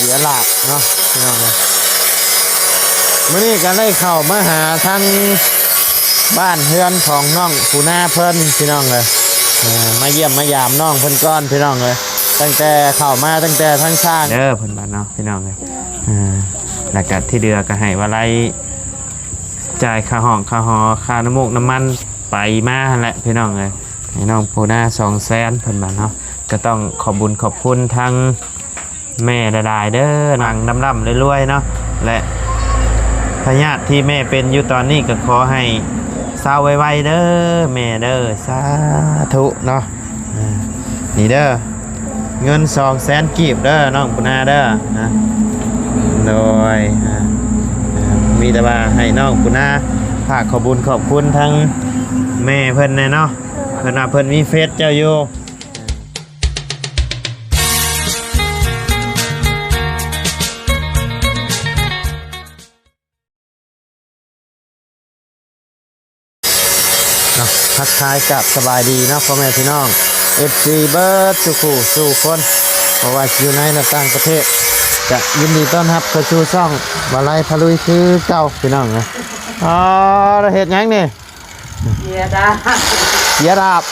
สียหลักเนาะพี่น้องเลยมื่อนี้ก็ได้เข้ามาหาทั้งบ้านเฮือนของน้องปูนาเพิ่นพี่น้องเลยมาเยี่ยมมายามน้องเพิ่นก้อนพี่น้องเลยตั้งแต่เข้ามาตั้งแต่ทั้งช่างเด้อเพิ่นบ้านเนาะพี่น้องเลยแล้วก็ที่เดือก็ให้ว่าไรจ่ายค่าห้องค่าหอค่าน้ำมูกน้ำมันไปมาแหละพี่น้องเลยให้น้องปูนา200,000เพิ่นบ้านเนาะก็ต้องขอบบุญขอบคุณทั้งแม่ดาๆเด้อนังดำๆรวยๆเนาะและพญาติที่แม่เป็นอยู่ตอนนี้ก็ขอให้เศร้าไวๆเด้อแม่เด้อสาธุเนาะนี่เด้อเงิน200,000กีบเด้อน้องปุณาเด้อนะโดยมีแต่ว่าให้น้องปุณาฝากขอบบุญขอบคุณทั้งแม่เพิ่นแน่เนาะเพิ่นว่าเพิ่นมีเฟซเจ้าอยู่ทักทายกับสบายดีนะพ่อแม่พี่น้อง FC เบิร์ดสุขุสู่คนเพราะว่าอยู่ในต่างประเทศจะยินดีต้อนรับเข้าสู่ช่องบาลัยพลุยคือเก่าพี่น้องนะเราเห็ดยังนี่เจียดาเจียดาบ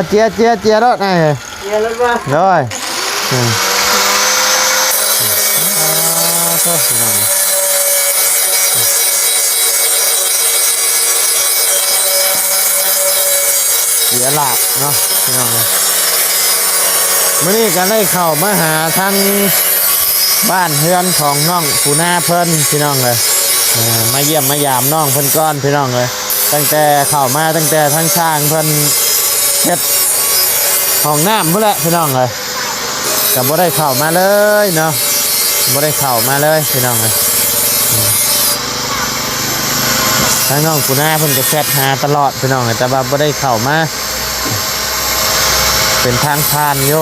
เจียรถไงเจียรถว่าเลยเสียหลักเนาะพี่น้องเลยมื่อนี้ก็ได้เข้ามาหาทั้งบ้านเฮือนของน้องปูนาเพิ่นพี่น้องเลยมาเยี่ยมมายามน้องเพิ่นก้อนพี่น้องเลยตั้งแต่เข้ามาตั้งแต่ทั้งช่างเพิ่นเฮ็ดห้องน้ำพุ่นแหละพี่น้องเลยก็บ่ได้เข้ามาเลยเนาะบ่ได้เข้ามาเลยพี่น้องเลยทั้งน้องปูนาเพิ่นก็แชทหาตลอดพี่น้องแต่ว่าบ่ได้เข้ามาเป็นทางผ่านอยู่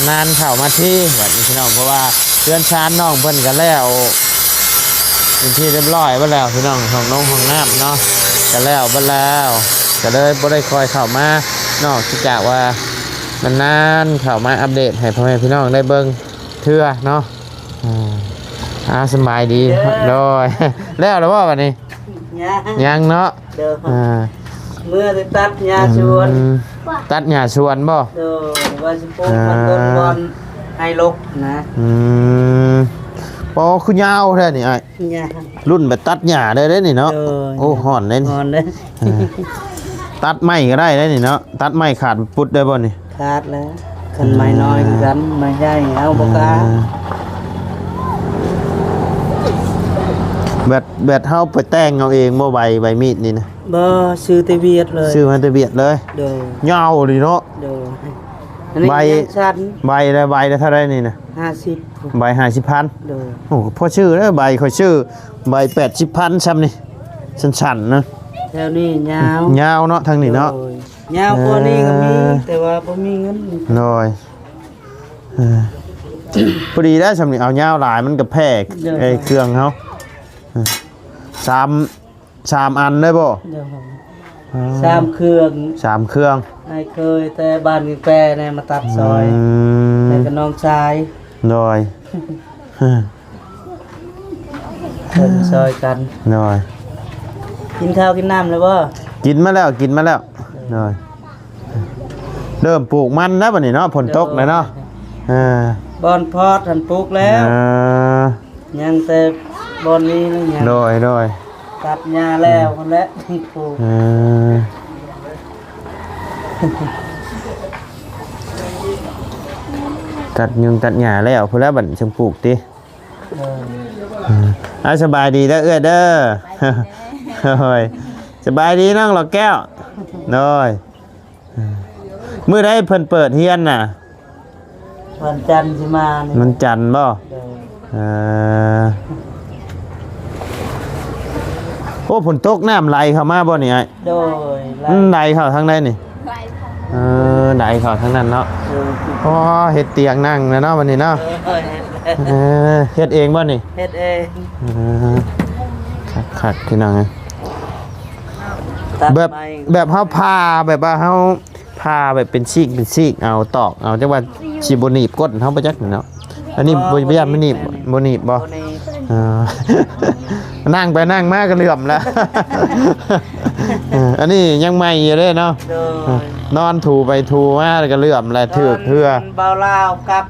นานๆเข้ามาที่แบบนี้พี่น้องเพราะว่าเพื่อนชานน้องเพิ่นก็แล้วเป็นที่เรียบร้อยไปแล้วพี่น้องของน้องของน้ำเนาะก็แล้วไปแล้วก็เลยบ่ได้คอยเข้ามานอกจากว่านานๆเข้ามาอัปเดตให้พ่อแม่พี่น้องได้เบิ่งเทื่อเนาะสบายดีโดยแล้วหรือว่าวันนี้ยังเนาะเมื่อได้ตัดหญ้าชวนตัดหญ้าชวนบ่ว่าสิปลูกมันต้นบอนให้ลกนะปอคือยาวแท้นี่ไอ้รุ่นแบบตัดหญ้าได้นี่เนาะโอ้ห่อนเลยตัดไม้ก็ได้ได้นี่เนาะตัดไม้ขาดปุดได้บ่นี่ขาดแล้วคันไม้น้อยกันไม้ใหญ่เอาบ่กล้าแบบเฮาไปแต่งเอาเองบ่ใบมีดนี่นะบ่ซื้อแต่เวียดเลยซื้อมาแต่เวียดเลยยาวดิเนาะใบละเท่าไรนี่นะ50ใบ50,000โอ้พอชื่อเด้อใบค่อยชื่อใบ80,000ซ้ำนี่สั้นๆนะแถวนี้ยาวเนาะทางนี้เนาะยาวกว่านี้ก็มีแต่ว่าบ่มีเงินน้อยพอดีได้ซ้ำนี่เอายาวหลายมันก็แพกไอ้เครื่องเฮา3 อันได้บ่3 เครื่องไอ้เคยแต่บ้านแปรเนี่ยมาตัดซอยแต่กับน้องชายโดยซอยกันโดยกินข้าวกินน้ำเลยบ่กินมาแล้วโดยเริ่มปลูกมันนะบัดนี้เนาะฝนตกเลยเนาะบอนพอดหันปลูกแล้วยังแต่บอนนี้นั่นยังโดยตัดหญ้าแล้วคนละปลูกตัดหญ้าแล้วพุ่นแล้วบัดจังปลูกติสบายดีเด้อเด้อโอ้ยสบายดีน้องหลอกแก้วโดยมื้อใดเพิ่นเปิดเฮียนน่ะวันจันทร์สิมานี่มันจันทร์บ่โอ้ฝนตกน้ำไหลเข้ามาบ่นี่ไอ้โดยไหลเข้าทางใดนี่ไหลเข้าทางนั้นเนาะเพราะเฮ็ดเตียงนั่งนะเนาะวันนี้เนาะเฮ็ดเองบ่นี่เฮ็ดเองขัดพี่น้องแบบเฮาพาแบบว่าเฮาพาแบบเป็นซีกเอาตอกเอาจังว่าสิบ่หนีบก้นเฮาบ่จักเนาะ อันนี้บ่ย่านมันหนีบบ่หนีบบ่อ่า นั่งไปนั่งมาก็เหลื่อมแล้ว อันนี้ยังใหม่อยู่เลยเนาะ โดย นอนถูไปถูมาแล้วก็เหลื่อมแล้วถึกเพื่อ เบาลาวกับ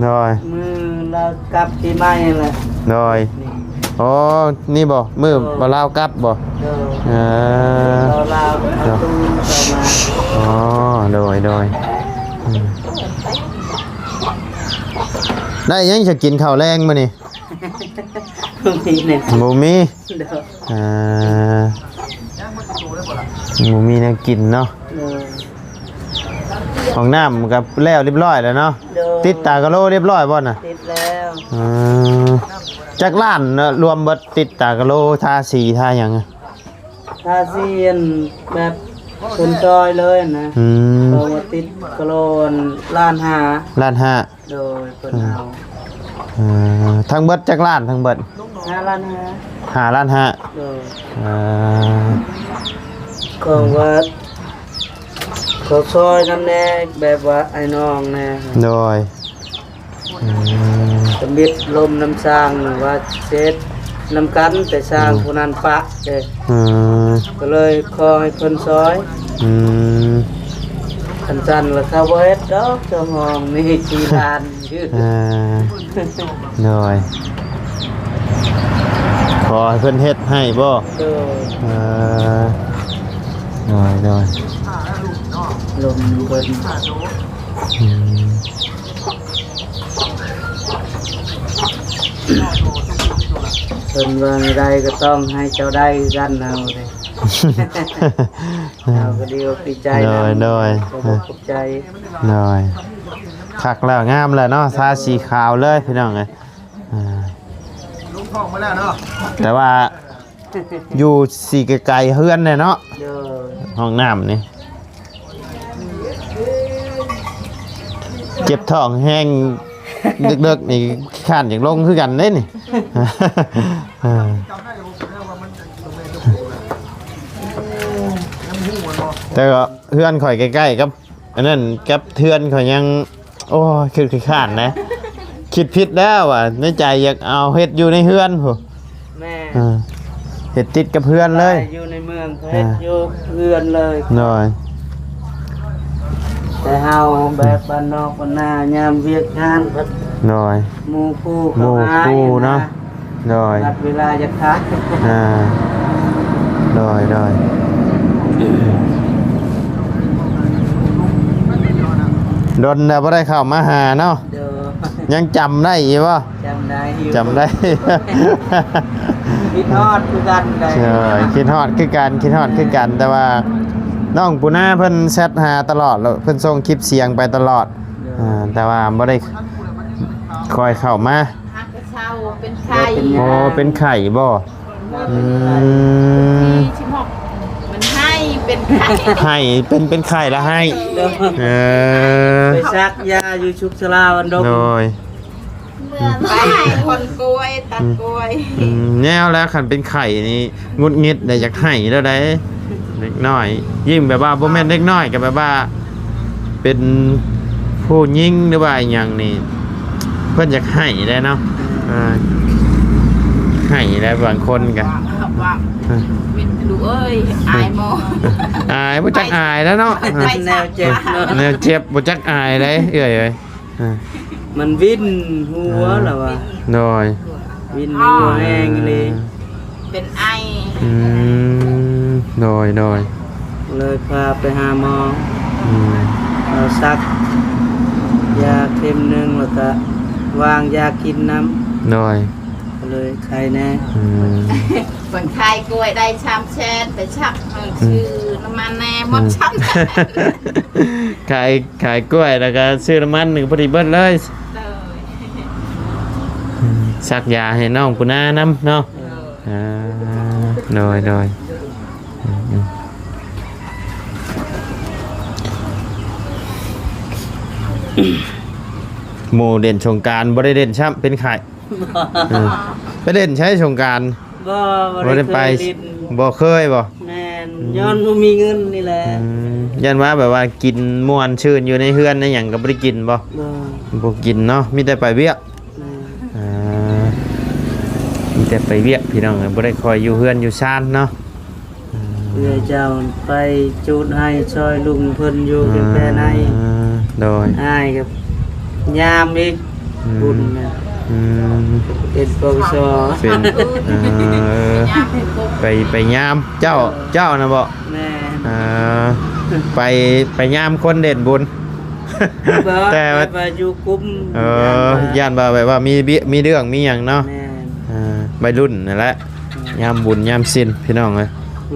โดย มือเรากับที่ไม้แหละ โดยอ๋อนี่บ่มือบ่ลาวกลับบ่ โดย เออ เบาลาวเอาตู้เข้ามา อ๋อโดยอืมได้ยังจะกินข้าวแรงมื้อนี่ มีเนี่ย บ่มี โดย อ่าบ่มีแนวกินเนาะ โดย ของน้ำกับแล้วเรียบร้อยแล้วเนาะ โดย ติดตากะโลเรียบร้อยบ่น่ะ ติดแล้ว อืมจักล้านเนอะรวมเบิดติดตากะโลทาสีทาหยังอะ ถ้าเซียนแบบคนจอยเลยนะ อืม เรามาติดกะโลนล้านหา ล้านห้า โดยเพิ่นเอา ทั้งเบิดจักล้านทั้งเบิด 5 ล้านหา ห้าล้านห้า โดย อ่า ก็ว่าเขาซอยน้ำแน่แบบว่าไอ้น้องแน่ โดยอืม สมิดลมน้ำสร้างว่าเซ็ตน้ำกันแต่สร้างผู้นั้นปะเด้ อืม ก็เลยขอให้เพิ่นซอย อืม คันจันว่าเขาบ่เฮ็ดดอกเจ้าห้องนี่กี่ล้านชื่อ อ่าโดยขอให้เพิ่นเฮ็ดให้บ่ โดย อ่าโดย ลมเพิ่น อืม เพิ่นว่าไม่ได้ก็ต้องให้เจ้าได้กันเอาเด้ เอาก็ดีอกดีใจนะ โดย ขอบคุณใจ หน่อยคักแล้วงามแล้วเนาะทาสีขาวเลยพี่น้องเอ้ยอ่า ลุงพ่องมาแล้วเนาะ แต่ว่าอยู่สีไกลๆเฮือนเนี่ยเนาะ โดย ห้องน้ำนี่เจ็บท้องแห้งดึกๆนี่ข้านอย่างลงคือกันเด้นี่ อ่าแต่ก็เฮือนข่อยใกล้ๆกับอันนั้นกับเทือนข่อยยังโอ้ยคือข้านนะคิดผิดแล้วอ่ะในใจอยากเอาเฮ็ดอยู่ในเฮือนพุ่น แม่ อ่าเฮ็ดติดกับเพื่อนเลย อยู่ในเมืองเพชรอยู่เพื่อนเลย หน่อย แต่เฮาแบบบ้านนอกบ้านนายามเวียกงานเพิ่น หน่อย หมู่คู่ หมู่ เขาหา คู่เนาะหน่อย นัดเวลาจะคัก อ่าหน่อยดนแล้วบ่ได้เข้ามาหาเนาะ เด้อ ยังจำได้อีกบ่ จำได้อยู่ จำได้ คิดฮอดคือกันได้ ใช่คิดฮอดคือกันแต่ว่าน้องปูนาเพิ่นแชทหาตลอดแล้วเพิ่นส่งคลิปเสียงไปตลอดแต่ว่าบ่ได้คอยเข้ามา ฮักกระเช้าเป็นไข่ โอ้เป็นไข่บ่อืม ชิมอกมันให้เป็นไข่ ให้เป็นไข่ละให้ เด้อ เออ ไปซักยาอยู่ชุกชลาวันดง โดย ไปคนกล้วยตัดกล้วย แนวแล้วคันเป็นไข่นี่งุดงิดได้อยากให้แล้วได้เล็กน้อย ยิ่งแบบว่าบ่แม่นเล็กน้อยก็แบบว่า เป็นผู้หญิงหรือว่าอหย่างนี่เพิ่นอยากให้ได้เนาะให้ได้บางคนก็ ว่าเป็นดูเอ้ยอายโม อายบ่จักอายแล้วเนาะ แนวเจ็บเนาะ แนวเจ็บบ่จักอายเลยเอ้ยมันวิ่นหัวแล้วว่ะ โดย วิ่นหัวแห้งเลย เป็นไอ อืมโดย เลยพาไปหาหมอ อืม เราซักยาเข็มหนึงแล้วก็วางยากินน้ โดย ำก็เลยใครแน่ อืม เป็นไข่กล้วยได้ชามแชนไปชักชื่อน้ำมันแน่หมดชัก ขายกล้วยแล้วก็ซื้อน้ำมัน1พอดีเบิดเลยสักยาให้น้องปุณานำเนาะโดยหมู่เด่นสงกรารบ่ได้เด่นช้ำเป็นไข่ไปเด่นใช้สงกราร บ่ บ่ได้ไป เคยลิ้น บ่เคยบ่ แม่น นย้อนบ่มีเงินนี่แหละ ยันว่าแบบว่ากินม่วนชื่นอยู่ในเฮือนในหยังก็บ่ได้กินบ่ บ่ กินเนาะมีแต่ไปเวียก แม่ มีแต่ไปเวียกพี่น้องบ่ได้คอยอยู่เฮือนอยู่ซ่านเนาะ เพื่อเจ้าไปจูดให้ช่วยลุงเพิ่นอยู่แค่ไหน โดย อ้ายครับยามอีกบุญนะ อืม เป็นปวส เป็นไปยามเจ้านะบ่ แม่ ไปยามคนเด่นบุญ แต่ว่า ไปอยู่กลุ่ม ย่านบ่าแบบว่ามีเรื่องมีหยังเนาะ แม่ ใบรุ่นนั่นแหละยามบุญยามสิ้นพี่น้องเอ้ย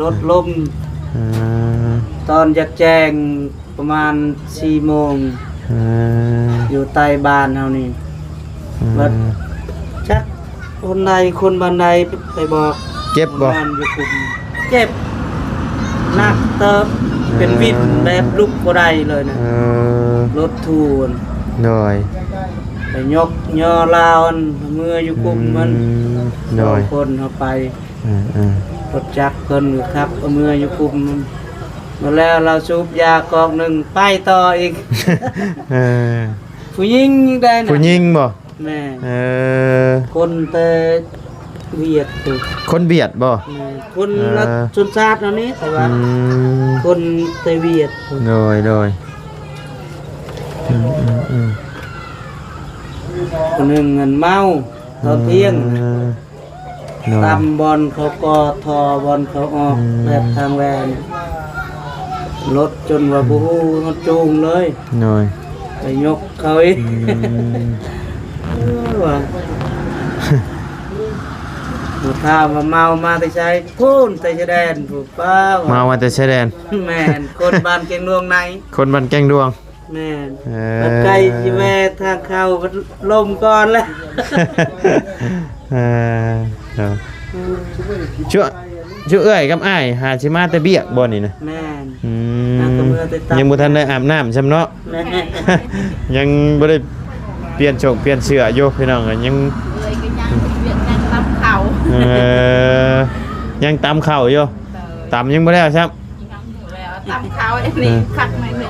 รถลมตอนจักแจงประมาณ4โมงอยู่ใต้บ้านเฮานี่บัดจักคนใดคนบ้านใดไปบอก เจ็บบ่ นอนอยู่กลุ่มเจ็บหนักเติบเป็นวินแบบลุกบ่ได้เลยนะรถทูน โดย ไปยกย่อลาวอันเมื่ออยู่กลุ่มมัน โดย คนเข้าไป รถจักรเพิ่นก็ครับเอามืออยู่กลุ่มมันมาแล้วเราสูบยากอกหนึ่งไปต่ออีก ผู้หญิงยังได้นะ ผู้หญิงบ่ แม่ คน แต่เวียดตัว คนเบียดบ่ แม่คนละชนชาติเนาะนี้แต่ว่าคนแต่เวียด โดย คนหนึ่งเงินเมาตอนเที่ยงตำบอลเขาก็ทอบอลเขาออกแบบทางแวนรถจนว่าบูฮูรถจูงเลย โดย ไปยกเขาอีกว่าบุท้ามาเมามาแต่ใช้พูนแต่ชะแดนผูกป้า มาวันแต่ชายแดน แม่นคนบ้านเก่งดวงใน คนบ้านแก้งดวง แม่นปัดไก่จีแม่ทางเข้าลมก่อนแล้ว ชั่วเอ้ยกับอ้ายหาชิมาแต่เบียกบ่นี่นะ แม่น ยังบ่ทันได้อาบน้ำซ้ำเนาะ แม่ ยังบ่ได้เปลี่ยนโฉกเปลี่ยนเสื้ออยู่พี่น้องก็ยัง เลยก็ยังเวียดนามตำเขา ยังตำข้าวอยู่ตำยังบ่ได้ครับ ยังอยู่แล้วตำเขาไอ้นี่คักหน่อยหนึ่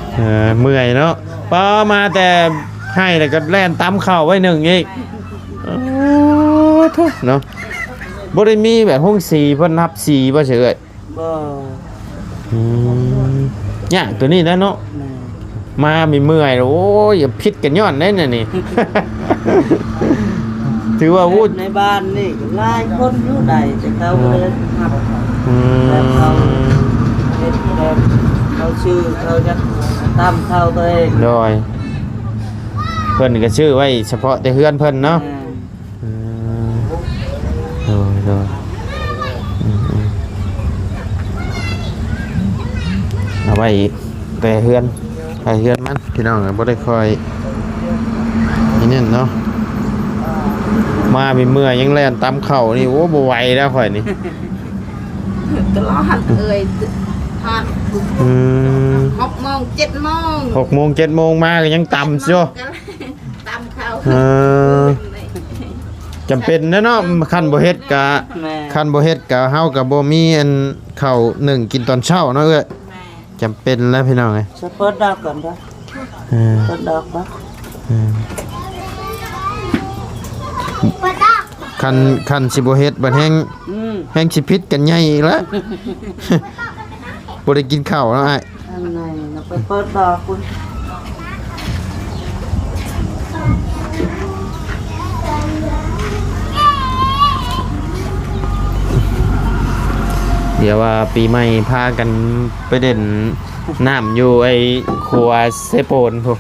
ง เมื่อยเนาะพอมาแต่ให้แล้วก็แล่นตำข้าวไว้หนึ่งอีกโอ้โธ่เนาะบ่ได้มีแบบห้องสีเพิ่นนับสีบ่เฉย บ่ ยากตัวนี้แล้วเนาะ แม่ มามีเมื่อยโอ้ยอย่าพิษกันย้อนได้น่ะนี่ ถือว่าวูด ในบ้านนี่หลายคนอยู่ใดแต่เขาเลยหับแบบเขาเฮ็ดแบบเขาชื่อเขาจะตามเขาตัวเอง โดยเพิ่นก็ชื่อไว้เฉพาะแต่เฮือนเพิ่นเนาะโดยเอาไว้แต่เฮือนมันพี่น้องก็บ่ได้คอยนี่นั่นเนาะมามีเมื่อยยังแล่นตามเข่านี่โอ้บ่ไหวแล้วข่อยนี่ ตลอดเอ่ยทอด6 โมง 7 โมง 6 โมง 7 โมงมาก็ยังต่ำจ้ะ ตำเขา จำเป็นนะเนาะคันบ่เฮ็ดกะ แม่ คันบ่เฮ็ดกะเฮาก็บ่มีอันข้าวนึ่งกินตอนเช้าเนาะเอ้ย แม่ จำเป็นแล้วพี่น้องเอ้ย จะเปิดดอกก่อนปะเปิดดอกปะ คันสิบ่เฮ็ดบัดแฮงสิพิษกันใหญ่อีกแล้ว บ่ได้กินข้าวแล้วอ้าย ข้างในเราไปเปิดดอกคุณ เดี๋ยวว่าปีใหม่พากันไปเด่นน้ำอยู่ไอ้ครัวเซโปนพวก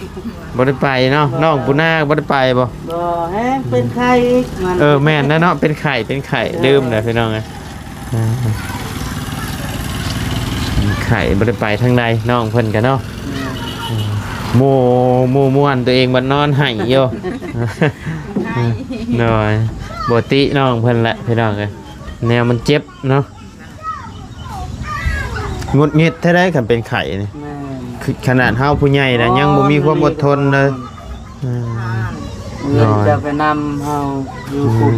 บ่ได้ไปเนาะน้องปูนาบ่ได้ไปบ่ บ่แห้งเป็นไข่อีกมัน แม่นนะเนาะเป็นไข่ลืมเลยพี่น้องไงไข่บ่ได้ไปทางใดน้องเพิ่นกันเนาะหมู่ม่วนตัวเองบัดนอนไห้อยู่หน่อยบ่ติน้องเพิ่นแหละพี่น้องเอ้ยแนวมันเจ็บเนาะงุดหงิดแท้ได้คันเป็นไข่นี่ แม่ คือขนาดเฮาผู้ใหญ่นะยังบ่มีความอดทนเลย เงินจะไปนำเฮาอยู่กลุ่ม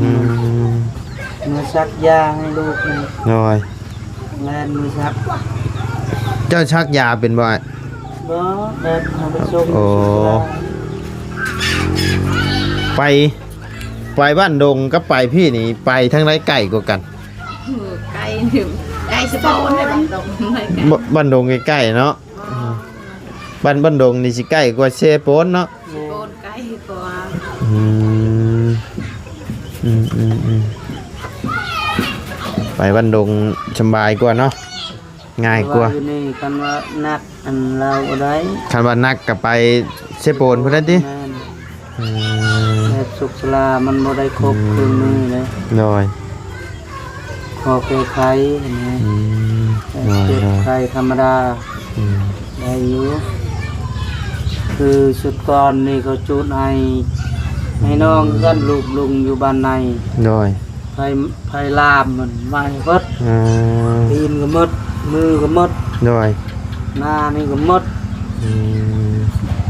มาซักยาให้ลูกนี่ น้อย แลนมือชัก เจ้าชักยาเป็นบ่ไอ้ บ่แบบทำไปส่ง โอ้ ไปบ้านดงกับไปพี่นี่ไปทางไรไก่กว่ากัน ไก่หนึ่งไก่สะโพกในบ้านดงไม่ไก่ บ้านดงใกล้ๆเนาะบ้านดงนี่สิใกล้กว่าเชโปนเนาะ สะโพกไก่กว่า อืมไปบ้านดงสบายกว่าเนาะง่ายกว่า อยู่นี่กันว่านักอันเราบ่ได้ คันว่านักกับไปเชโปนพุ่นนั่นติ แม่นแบบสุขสลามันบ่ได้ครบเครื่องมือเลย โดย ขอแก้ไขเห็นไหม โดย เก็บ โดย ไข่ธรรมดา ได้อยู่คือชุดก่อนนี่เขาจุดให้น้องกันลูกลุงอยู่บ้านใน โดย ไฟลามมันไหม้เบิดตีนก็หมดมือก็หมด โดย หน้านี่ก็หมด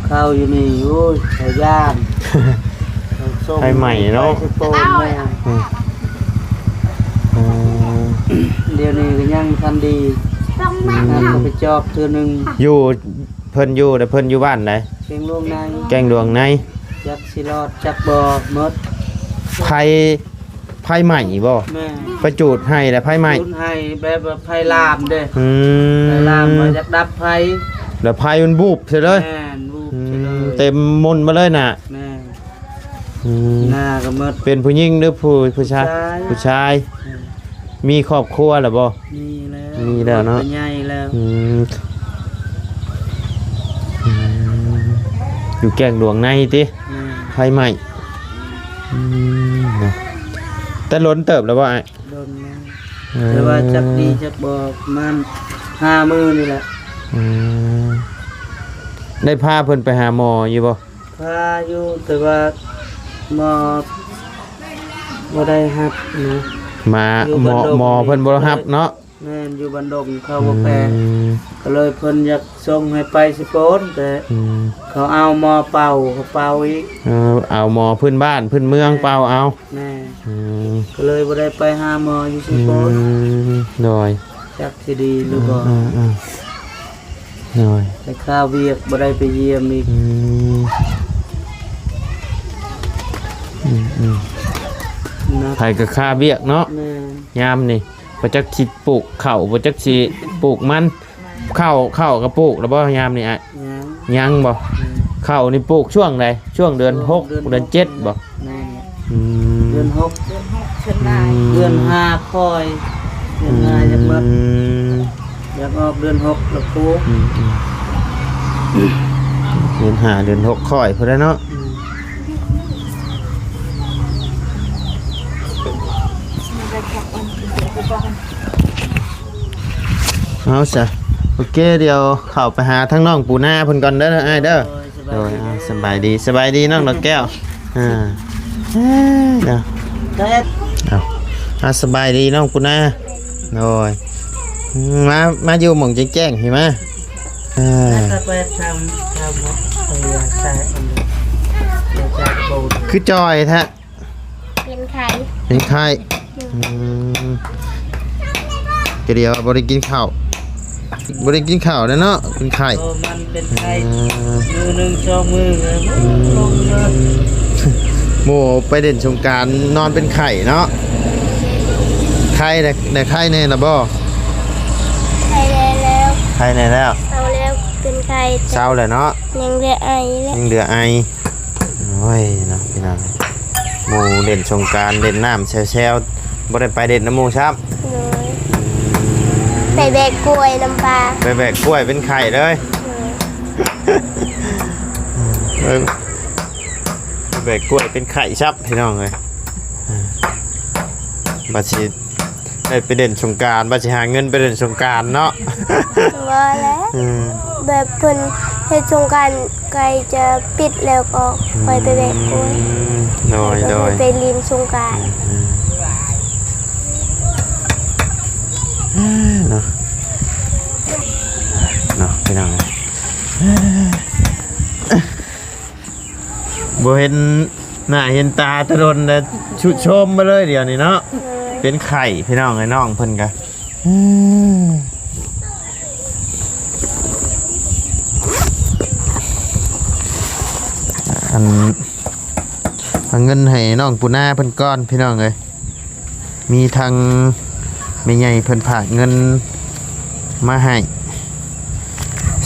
เข้าอยู่นี่โอ้ยชาวย่านส่ง ไฟใหม่เนาะ ไปสิโปนแม่ เดี๋ยวนี้ก็ยังทันดีงานก็ไปจอบเทื่อหนึง อยู่เพิ่นอยู่แต่เพิ่นอยู่บ้านไหน เชียงลวงใน แกงดวงใน จักสิรอดจักบ่หมด ไผใหม่บ่ แม่ ประจูดให้แล้วไผใหม่ จุดให้แบบว่าไฟลามเด้ ไฟลาม ม มาจากดับไฟ แล้วไผมันบูบใช่เลย แม่นวูบ อื ใช่เล ม ย เต็มมนมาเลยน่ะ แม่ อืม หน้าก็หมด เป็นผู้หญิงหรือผู้ชาย ผู้ชาย มีครอบครัวแล้วบ่ นี่แล้ว มีแล้วเนาะ ป็ใหญ่แล้ว อืมอยู่แกงดวงในติ แม่ ไผใหม่เนาะแต่ล้นเติบแล้วบ่ไอ้ โดนแม่แต่ว่าจักดีจักบอกมัน5 มื้อนี่แหละ อืมได้พาเพิ่นไปหาหมออยู่บ่ พาอยู่แต่ว่าหมอบ่ได้ฮับนะ มา อยู่ หม บ้า อน ดง หมอเพิ่นบ่รับเนาะ แม่นอยู่บันดงเขาบ่แพ้ อืม ก็เลยเพิ่นอยากส่งให้ไปสิโปนแต่ อืม เขาเอาหมอเป่าเขาเป่าอีก เอาหมอพื้นบ้านพื้นเมืองเปล่าเอา แม่ อืม ก็เลยบ่ได้ไปหาหมออยู่สิ อื โปน มหน่อย จักสิดีหรือบ่ หน่อย แต่ข้าวเวียกบ่ได้ไปเยี่ยมอีก อืมอืมอืม นะ ไผก็ค่าเบี้ยกเนาะ แม่ ยามนี่บ่จักสิปลูกข้าวบ่จักสิปลูกมันข้าวก็ปลูกแล้วบ่ยามนี่อ่ะ ยัง ยังบ่ข้าวนี่ปลูกช่วงใดช่วงเดือน6เดือน7บ่ แม่ อืม เดือน6 เดือนหกเชิญได้ เดือน5คอยเดือน5จะหมดอยากออกเดือน6แล้วปลูก อืมเดือน5เดือน6ค่อยพุ่นแหล้วเนาะ เอาซะโอเคเดี๋ยวเข้าไปหาทั้งน้องปูนาเพิ่นก่อนเด้ออ้ายเด้อโดยสบายดีสบายดีน้องดอกแก้วเดี๋ยว แต่ เอาสบายดีน้องปูนาโดยมาอยู่หม่องแจ้งๆเห็นไหม ถ้าไปทำใส่อันนี้เดี๋ยวจะโบน คือจอยแท้ เป็นไข่ เป็นไข้ก็เดียวบ่ได้กินข้าวบ่ได้กินข้าวแล้วเนาะเป็นไข้ โอ้มันเป็นไข่มือหนึ่งช่องมือเลยลงเลย หมู่ไปเด่นสงกรารนอนเป็นไข่เนาะไข่แต่ไข่แน่ละบ่ ไข่แล้ว ไข่แน่แล้ว เอาแล้วเป็นไข่ เศร้าเลยเนาะ ยังเหลือไอแล้ว ยังเหลือไอโอ้ยเนาะพี่น้องหมู่เด่นสงกรารเด่นน้ำแซวๆบ่ได้ไปเด่นน้ำหมู่ครับ เลยไปแบกกล้วยน้ำปลา ไปแบกกล้วยเป็นไข่เลยเออไปแบกกล้วยเป็นไข่ชับพี่น้องเลยบัดสิได้ไปเด่นสงกรารบัดสิหาเงินไปเด่นสงกรารเนาะ ว่าแล้ว แบบเพิ่นให้สงกรารไกลจะปิดแล้วก็ไปแบกกล้วย โดยโดย ไปลินสงกราร เนาะเนาะพี่น้องบ่เห็นหน้าเห็นตาตะดนแต่ชุดชมมาเลยเดี๋ยวนี้เนาะเป็นไข่พี่น้องไอ้น้องเพิ่นกะ เอาเงินให้น้องปูนาเพิ่นก้อนพี่น้องเลยมีทางแม่ใหญ่เพิ่นฝากเงินมาให้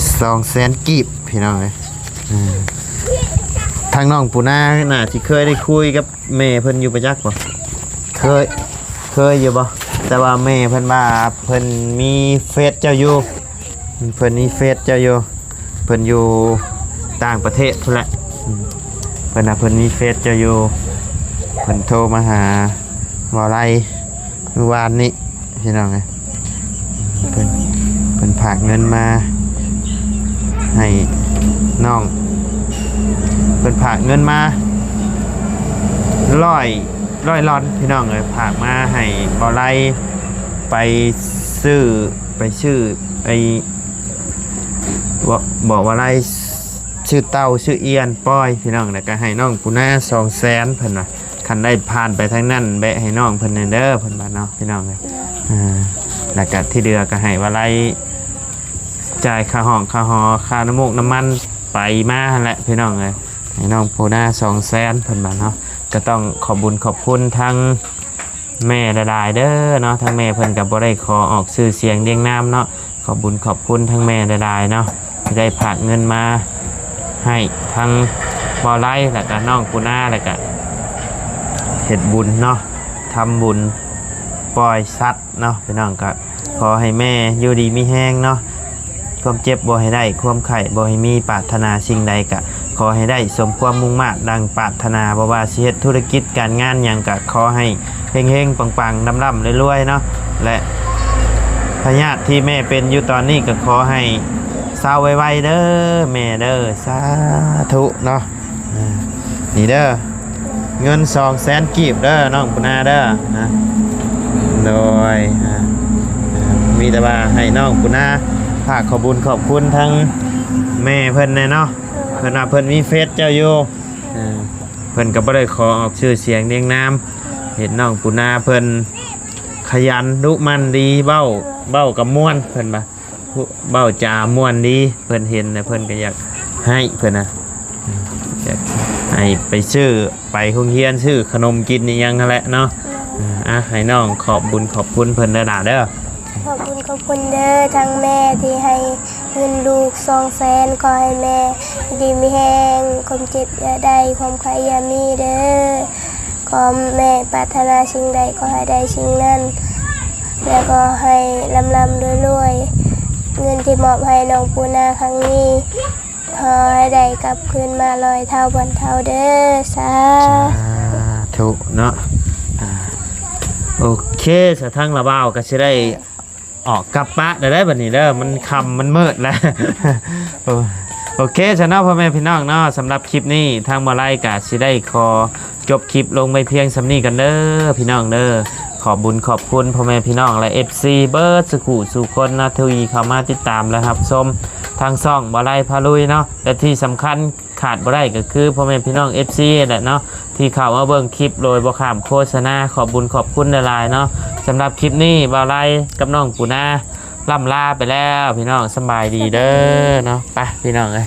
200,000กีบพี่น้องเลยทางน้องปูนาน่ะที่เคยได้คุยกับแม่เพิ่นอยู่ประจักษ์บ่เคยอยู่บ่แต่ว่าแม่เพิ่นว่าเพิ่นมีเฟซเจ้าอยู่เพิ่นมีเฟซเจ้าอยู่เพิ่นอยู่ต่างประเทศพุ่นแหละเพิ่นน่ะเพิ่นมีเฟซเจ้าอยู่เพิ่นโทรมาหาบ่ไรเมื่อวานนี้พี่น้องไงเพิ่นฝากเงินมาให้น้องเพิ่นฝากเงินมาร้อยลอนพี่น้องเลยฝากมาให้บ่ไรไปซื้อไปบอกว่าไรชื่อเต้าชื่อเอียนป้อยพี่น้องแล้วก็ให้น้องปูนา200,000เพิ่นว่าคันได้ผ่านไปทางนั้นแบะให้น้องเพิ่นเด้อเพิ่นว่าเนาะพี่น้องเลยแล้วก็ที่เดือก็ให้ว่าไรจ่ายค่าห้องค่าหอค่าน้ำมูกน้ำมันไปมาหั่นแหละพี่น้องเลยให้น้องปูนา200,000เพิ่นว่าเนาะก็ต้องขอบบุญขอบคุณทั้งแม่หลายๆเด้อเนาะทั้งแม่เพิ่นก็บ่ได้ขอออกชื่อเสียงเรียงนามเนาะขอบบุญขอบคุณทั้งแม่หลายๆเนาะที่ได้ฝากเงินมาให้ทั้งบ่ไรแล้วก็น้องปูนาแล้วก็เฮ็ดบุญเนาะทำบุญปล่อยสัตว์เนาะพี่น้องก็ขอให้แม่อยู่ดีมีแห้งเนาะความเจ็บบ่ให้ได้ความไข้บ่ให้มีปรารถนาสิ่งใดก็ขอให้ได้สมความมุ่งมั่นดังปรารถนาบ่ว่าสิเฮ็ดธุรกิจการงานหยังก็ขอให้เฮงๆปังๆร่ำๆรวยๆเนาะและพยาธิที่แม่เป็นอยู่ตอนนี้ก็ขอให้เศร้าไวๆเด้อแม่เด้อสาธุเนาะนี่เด้อเงิน200,000กีบเด้อน้องปูนาเด้อนะโดยมีแต่ว่าให้น้องปูนาฝากขอบคุญขอบคุณทั้งแม่เพิ่นเนาะเพิ่นว่าเพิ่นมีเฟซเจ้าอยู่เพิ่นก็บ่ได้ขอออกชื่อเสียงเรียงนามเห็นน้องปูนาเพิ่นขยันดุมันดีเบ้ากับม่วนเพิ่นว่าเบ้าจาม่วนดีเพิ่นเห็นนะเพิ่นก็อยากให้เพิ่นนะอยากให้ไปซื้อไปโรงเรียนซื้อขนมกินนี่ยังนั่นแหละเนาะให้น้องขอบบุญขอบคุณเพิ่นเด้อเด้อขอบคุณเด้อทั้งแม่ที่ให้เงินลูก200,000ขอให้แม่ดีมีแห้งความเจ็บอย่าได้ความไข้อย่ามีเด้อขอแม่ปรารถนาสิ่งใดก็ให้ได้สิ่งนั้นแล้วก็ให้ร่ำรวยเงินที่มอบให้น้องปูนาครั้งนี้ขอให้ได้กลับคืนมา100 เท่าพันเท่าเด้อสาธุเนาะโอเคสะทั้งระเบ้าก็สิได้ออกกลับปะได้บัดนี้เด้อมันค่ำมันมืดแล้วโอเคชนะพ่อแม่พี่น้องเนาะสำหรับคลิปนี้ทางบ่ไรก็สิได้ขอจบคลิปลงไปเพียงสำนี้กันเด้อพี่น้องเด้อขอบบุญขอบคุณพ่อแม่พี่น้องและ FC เบิร์ดสุขุสู่คนนาทวีเข้ามาติดตามแล้วครับชมทางช่องบ่ไรพาลุยเนาะและที่สำคัญขาดบ่ได้ก็คือพ่อแม่พี่น้อง FC แหละเนาะที่เข้ามาเบิ่งคลิปโดยบ่ข้ามโฆษณาขอบบุญขอบคุณหลายๆเนาะสำหรับคลิปนี้บ่ไรกับน้องปูนาล่ำลาไปแล้วพี่น้องสบายดีเด้อเนาะไปพี่น้องเอ้ย